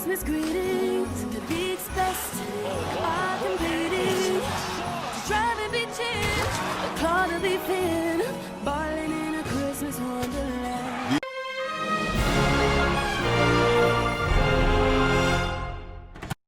Christmas greetings, to be expressed, are completing. To drive and be changed, a car to be pinned, balling in a Christmas wonderland.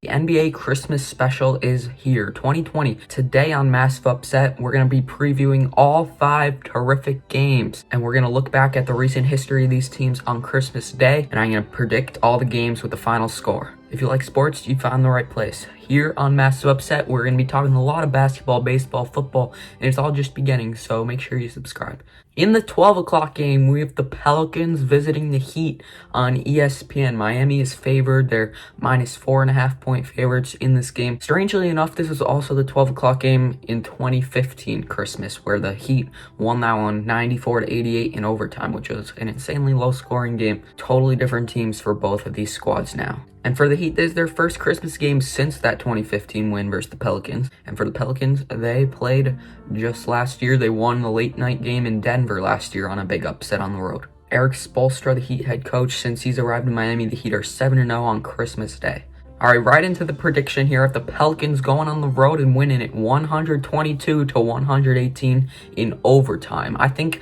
The NBA Christmas special is here, 2020. Today on Massive Upset, we're going to be previewing all 5 terrific games, and we're going to look back at the recent history of these teams on Christmas Day, and I'm going to predict all the games with the final score. If you like sports, you found the right place. Here on Massive Upset, we're going to be talking a lot of basketball, baseball, football, and it's all just beginning, so make sure you subscribe. In the 12 o'clock game, we have the Pelicans visiting the Heat on ESPN. Miami is favored. They're minus 4.5 point favorites in this game. Strangely enough, this was also the 12 o'clock game in 2015 Christmas, where the Heat won that one 94-88 in overtime, which was an insanely low-scoring game. Totally different teams for both of these squads now. And for the Heat, this is their first Christmas game since that 2015 win versus the Pelicans. And for the Pelicans, they played just last year. They won the late night game in Denver last year on a big upset on the road. Erik Spoelstra, the Heat head coach, since he's arrived in Miami, the Heat are 7-0 on Christmas Day. All right, right into the prediction here. If the Pelicans going on the road and winning it 122-118 in overtime. I think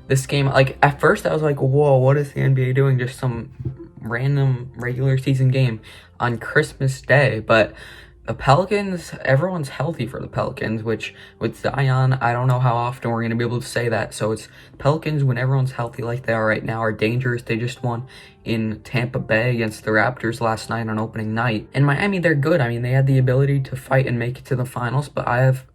this game, like, at first I was like, whoa, what is the NBA doing? Just some random regular season game on Christmas Day. But the Pelicans, everyone's healthy for the Pelicans, which with Zion, I don't know how often we're going to be able to say that. So it's Pelicans, when everyone's healthy like they are right now, are dangerous. They just won in Tampa Bay against the Raptors last night on opening night. And Miami, they're good. I mean, they had the ability to fight and make it to the finals, but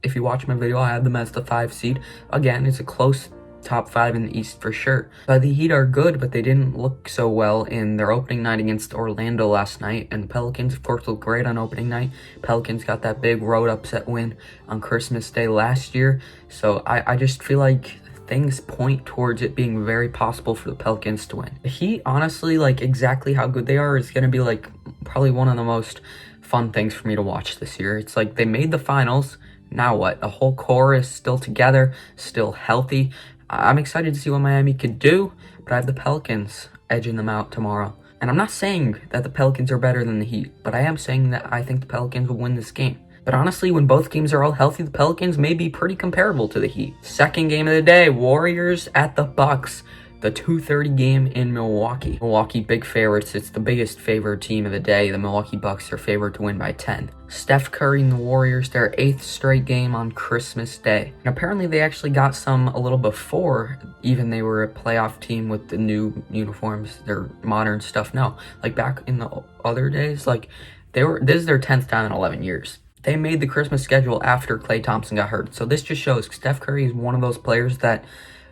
if you watch my video, I have them as the 5 seed. Again, it's a close top 5 in the East for sure. But the Heat are good, but they didn't look so well in their opening night against Orlando last night. And the Pelicans, of course, looked great on opening night. Pelicans got that big road upset win on Christmas Day last year. So I just feel like things point towards it being very possible for the Pelicans to win. The Heat, honestly, like exactly how good they are is going to be like probably one of the most fun things for me to watch this year. It's like they made the finals. Now what? The whole core is still together, still healthy. I'm excited to see what Miami could do, but I have the Pelicans edging them out tomorrow. And I'm not saying that the Pelicans are better than the Heat, but I am saying that I think the Pelicans will win this game. But honestly, when both teams are all healthy, the Pelicans may be pretty comparable to the Heat. Second game of the day, Warriors at the Bucks. The 2:30 game in Milwaukee. Milwaukee, big favorites. It's the biggest favored team of the day. The Milwaukee Bucks are favored to win by 10. Steph Curry and the Warriors, their 8th straight game on Christmas Day. And apparently they actually got some a little before even they were a playoff team with the new uniforms, their modern stuff. No, like back in the other days, like this is their 10th time in 11 years. They made the Christmas schedule after Klay Thompson got hurt. So this just shows Steph Curry is one of those players that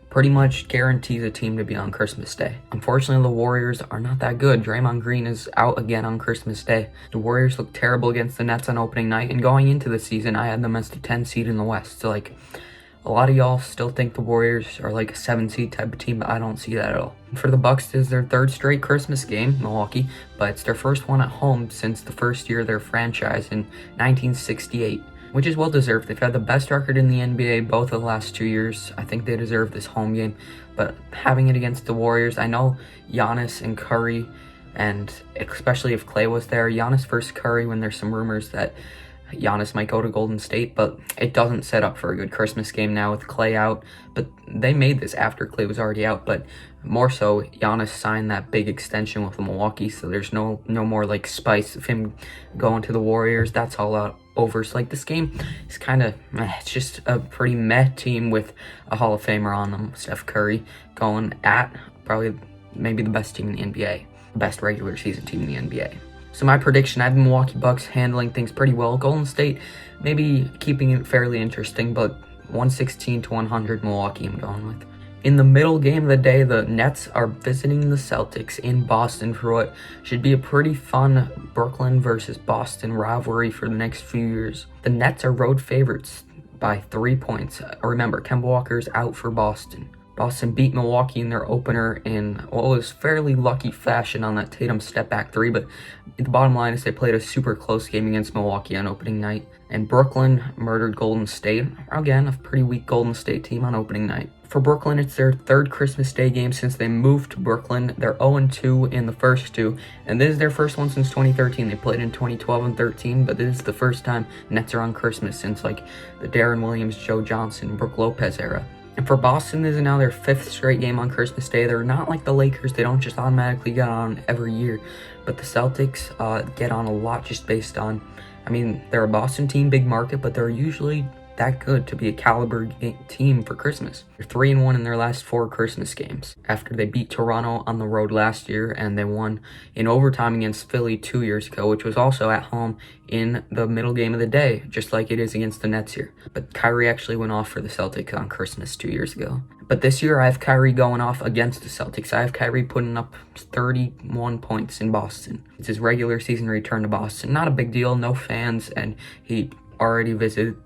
pretty much guarantees a team to be on Christmas Day. Unfortunately, the Warriors are not that good. Draymond Green is out again on Christmas Day. The Warriors look terrible against the Nets on opening night, and going into the season, I had them as the 10 seed in the West. So, like, a lot of y'all still think the Warriors are like a 7 seed type of team, but I don't see that at all. For the Bucks, this is their 3rd straight Christmas game, Milwaukee, but it's their first one at home since the first year of their franchise in 1968. Which is well deserved. They've had the best record in the NBA both of the last 2 years. I think they deserve this home game. But having it against the Warriors, I know Giannis and Curry, and especially if Klay was there, Giannis versus Curry, when there's some rumors that Giannis might go to Golden State, but it doesn't set up for a good Christmas game now with Klay out. But they made this after Klay was already out, but more so, Giannis signed that big extension with Milwaukee, so there's no more like spice of him going to the Warriors. That's all out over. So like this game is kind of it's just a pretty meh team with a Hall of Famer on them, Steph Curry, going at probably maybe the best team in the NBA, the best regular season team in the NBA. So my prediction, I have the Milwaukee Bucks handling things pretty well. Golden State maybe keeping it fairly interesting, but 116-100 Milwaukee I'm going with. In the middle game of the day, the Nets are visiting the Celtics in Boston for what should be a pretty fun Brooklyn versus Boston rivalry for the next few years. The Nets are road favorites by 3 points. Remember, Kemba Walker's out for Boston. Boston beat Milwaukee in their opener in what was fairly lucky fashion on that Tatum step-back three, but the bottom line is they played a super close game against Milwaukee on opening night. And Brooklyn murdered Golden State. Again, a pretty weak Golden State team on opening night. For Brooklyn, it's their third Christmas Day game since they moved to Brooklyn. They're 0-2 in the first two, and this is their first one since 2013. They played in 2012 and 13, but this is the first time Nets are on Christmas since like the Darren Williams, Joe Johnson, Brook Lopez era. And for Boston, this is now their fifth straight game on Christmas Day. They're not like the Lakers. They don't just automatically get on every year, but the Celtics get on a lot just based on, I mean, they're a Boston team, big market, but they're usually that good to be a caliber team for Christmas. They're 3-1 in their last 4 Christmas games after they beat Toronto on the road last year, and they won in overtime against Philly 2 years ago, which was also at home in the middle game of the day, just like it is against the Nets here. But Kyrie actually went off for the Celtics on Christmas 2 years ago. But this year I have Kyrie going off against the Celtics. I have Kyrie putting up 31 points in Boston. It's his regular season return to Boston. Not a big deal, no fans, and he already visited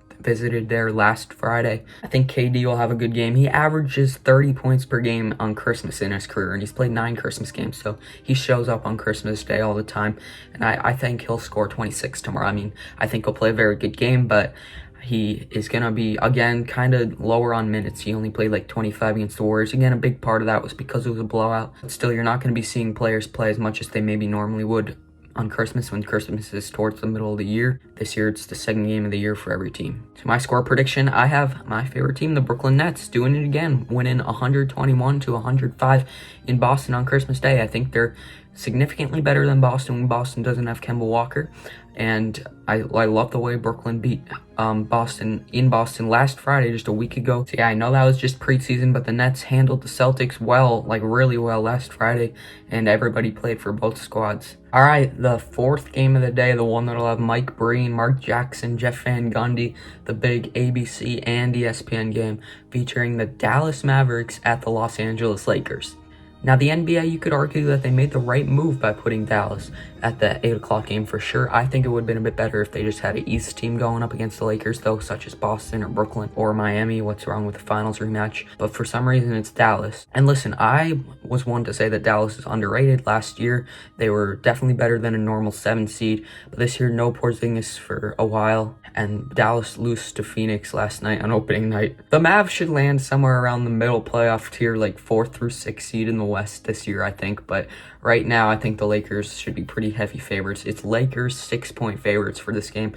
there last Friday. I think KD will have a good game. He averages 30 points per game on Christmas in his career, and he's played 9 Christmas games, so he shows up on Christmas Day all the time, and I think he'll score 26 tomorrow. I mean, I think he'll play a very good game, but he is going to be, again, kind of lower on minutes. He only played like 25 against the Warriors. Again, a big part of that was because it was a blowout. But still, you're not going to be seeing players play as much as they maybe normally would on Christmas when Christmas is towards the middle of the year. This year, it's the second game of the year for every team. So my score prediction, I have my favorite team, the Brooklyn Nets, doing it again, winning 121-105 in Boston on Christmas Day. I think they're significantly better than Boston when Boston doesn't have Kemba Walker. And I love the way Brooklyn beat Boston in Boston last Friday, just a week ago. So yeah, I know that was just preseason, but the Nets handled the Celtics well, like really well last Friday, and everybody played for both squads. All right, the fourth game of the day, the one that'll have Mike Breen, Mark Jackson, Jeff Van Gundy, the big ABC and ESPN game featuring the Dallas Mavericks at the Los Angeles Lakers. Now, the NBA, you could argue that they made the right move by putting Dallas at the 8 o'clock game for sure. I think it would have been a bit better if they just had an East team going up against the Lakers, though, such as Boston or Brooklyn or Miami. What's wrong with the finals rematch? But for some reason, it's Dallas. And listen, I was one to say that Dallas is underrated. Last year, they were definitely better than a normal 7 seed. But this year, no Porzingis for a while. And Dallas lost to Phoenix last night on opening night. The Mavs should land somewhere around the middle playoff tier, like 4th through 6th seed in the West this year, I think. But right now, I think the Lakers should be pretty heavy favorites. It's Lakers 6-point favorites for this game.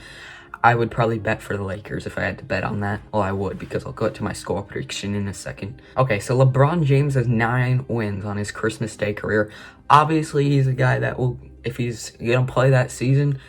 I would probably bet for the Lakers if I had to bet on that. Well, I would, because I'll go to my score prediction in a second. Okay, so LeBron James has 9 wins on his Christmas Day career. Obviously, he's a guy that will, if he's going to play that season,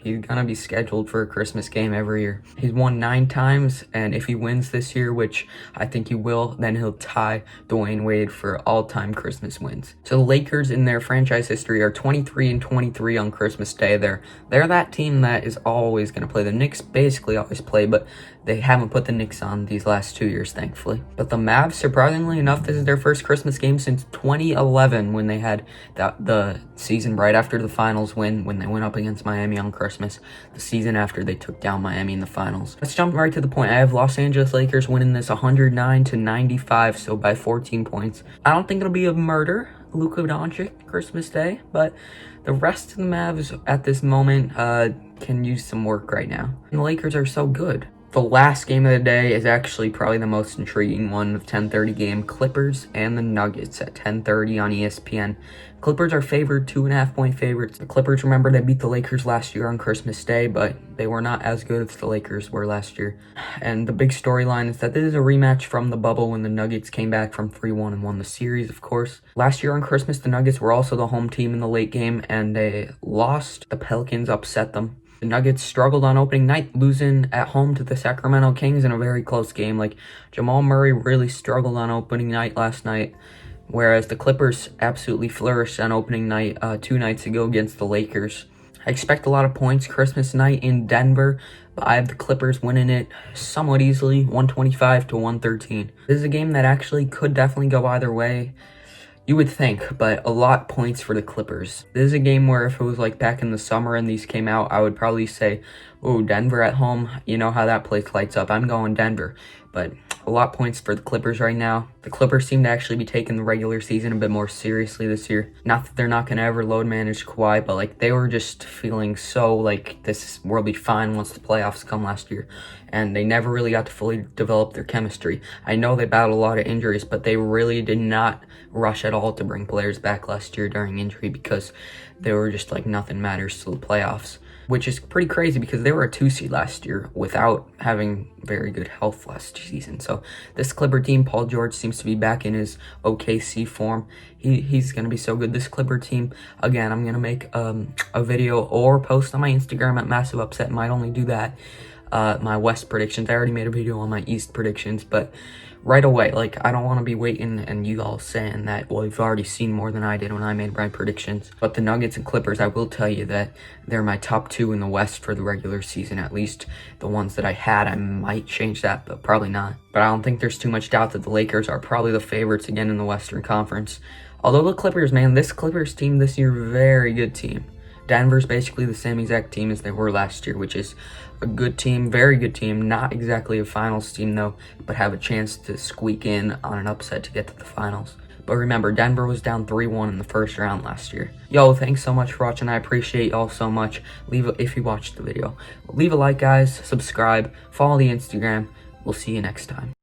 he's going to be scheduled for a Christmas game every year. He's won 9 times, and if he wins this year, which I think he will, then he'll tie Dwayne Wade for all-time Christmas wins. So the Lakers in their franchise history are 23-23 on Christmas Day. They're that team that is always going to play. The Knicks basically always play, but they haven't put the Knicks on these last 2 years, thankfully. But the Mavs, surprisingly enough, this is their first Christmas game since 2011 when they had the season right after the finals win, when they went up against Miami on Christmas, the season after they took down Miami in the finals. Let's jump right to the point. I have Los Angeles Lakers winning this 109-95, so by 14 points. I don't think it'll be a murder, Luka Doncic, Christmas Day, but the rest of the Mavs at this moment can use some work right now. And the Lakers are so good. The last game of the day is actually probably the most intriguing one of 10:30 game. Clippers and the Nuggets at 10:30 on ESPN. Clippers are favored, 2.5-point favorites. The Clippers, remember, they beat the Lakers last year on Christmas Day, but they were not as good as the Lakers were last year. And the big storyline is that this is a rematch from the bubble when the Nuggets came back from 3-1 and won the series, of course. Last year on Christmas, the Nuggets were also the home team in the late game, and they lost. The Pelicans upset them. The Nuggets struggled on opening night, losing at home to the Sacramento Kings in a very close game. Like, Jamal Murray really struggled on opening night last night, whereas the Clippers absolutely flourished on opening night 2 nights ago against the Lakers. I expect a lot of points Christmas night in Denver, but I have the Clippers winning it somewhat easily, 125-113. This is a game that actually could definitely go either way. You would think, but a lot points for the Clippers. This is a game where if it was like back in the summer and these came out, I would probably say, oh, Denver at home, you know how that place lights up. I'm going Denver. But a lot of points for the Clippers right now. The Clippers seem to actually be taking the regular season a bit more seriously this year. Not that they're not going to ever load manage Kawhi, but like they were just feeling so like this will be fine once the playoffs come last year. And they never really got to fully develop their chemistry. I know they battled a lot of injuries, but they really did not rush at all to bring players back last year during injury because they were just like nothing matters till the playoffs. Which is pretty crazy because they were a 2 seed last year without having very good health last season. So this Clipper team, Paul George seems to be back in his OKC form. He's going to be so good. This Clipper team, again, I'm going to make a video or post on my Instagram at Massive Upset. Might only do that. My West predictions. I already made a video on my East predictions, but right away, like I don't want to be waiting and you all saying that, well, you've already seen more than I did when I made my predictions. But the Nuggets and Clippers, I will tell you that they're my top 2 in the West for the regular season, at least the ones that I had. I might change that, but probably not. But I don't think there's too much doubt that the Lakers are probably the favorites again in the Western Conference. Although the Clippers, man, this Clippers team this year, very good team. Denver's basically the same exact team as they were last year, which is a good team, very good team. Not exactly a finals team, though, but have a chance to squeak in on an upset to get to the finals. But remember, Denver was down 3-1 in the first round last year. Yo, thanks so much for watching. I appreciate y'all so much. If you watched the video, leave a like, guys. Subscribe. Follow the Instagram. We'll see you next time.